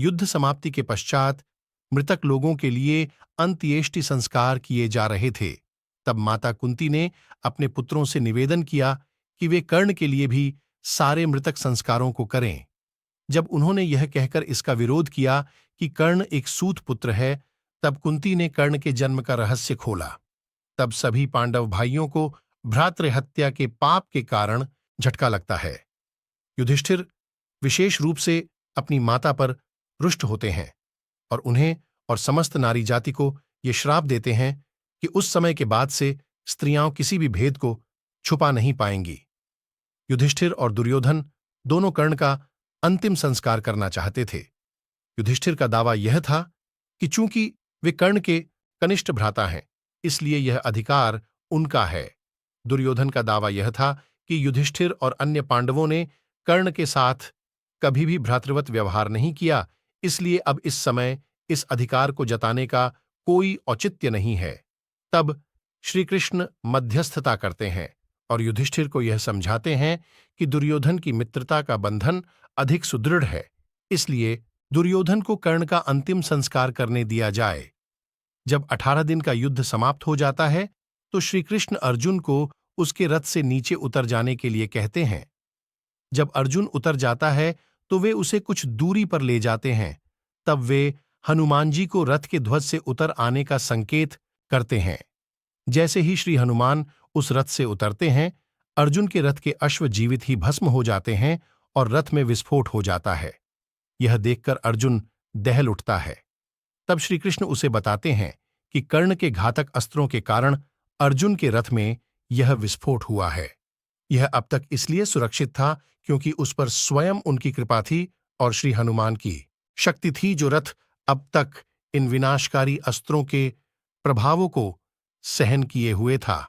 युद्ध समाप्ति के पश्चात मृतक लोगों के लिए अंत्येष्टि संस्कार किए जा रहे थे। तब माता कुंती ने अपने पुत्रों से निवेदन किया कि वे कर्ण के लिए भी सारे मृतक संस्कारों को करें। जब उन्होंने यह कहकर इसका विरोध किया कि कर्ण एक सूत पुत्र है, तब कुंती ने कर्ण के जन्म का रहस्य खोला। तब सभी पांडव भाइयों को भ्रातृहत्या के पाप के कारण झटका लगता है। युधिष्ठिर विशेष रूप से अपनी माता पर रुष्ट होते हैं और उन्हें और समस्त नारी जाति को ये श्राप देते हैं कि उस समय के बाद से स्त्रियां किसी भी भेद को छुपा नहीं पाएंगी। युधिष्ठिर और दुर्योधन दोनों कर्ण का अंतिम संस्कार करना चाहते थे। युधिष्ठिर का दावा यह था कि चूंकि वे कर्ण के कनिष्ठ भ्राता हैं, इसलिए यह अधिकार उनका है। दुर्योधन का दावा यह था कि युधिष्ठिर और अन्य पांडवों ने कर्ण के साथ कभी भी भ्रातृवत व्यवहार नहीं किया, इसलिए अब इस समय इस अधिकार को जताने का कोई औचित्य नहीं है। तब श्री कृष्ण मध्यस्थता करते हैं और युधिष्ठिर को यह समझाते हैं कि दुर्योधन की मित्रता का बंधन अधिक सुदृढ़ है, इसलिए दुर्योधन को कर्ण का अंतिम संस्कार करने दिया जाए। जब 18 दिन का युद्ध समाप्त हो जाता है तो श्री कृष्ण अर्जुन को उसके रथ से नीचे उतर जाने के लिए कहते हैं। जब अर्जुन उतर जाता है तो वे उसे कुछ दूरी पर ले जाते हैं। तब वे हनुमान जी को रथ के ध्वज से उतर आने का संकेत करते हैं। जैसे ही श्री हनुमान उस रथ से उतरते हैं, अर्जुन के रथ के अश्व जीवित ही भस्म हो जाते हैं और रथ में विस्फोट हो जाता है। यह देखकर अर्जुन दहल उठता है। तब श्री कृष्ण उसे बताते हैं कि कर्ण के घातक अस्त्रों के कारण अर्जुन के रथ में यह विस्फोट हुआ है। यह अब तक इसलिए सुरक्षित था क्योंकि उस पर स्वयं उनकी कृपा थी और श्री हनुमान की शक्ति थी, जो रथ अब तक इन विनाशकारी अस्त्रों के प्रभावों को सहन किए हुए था।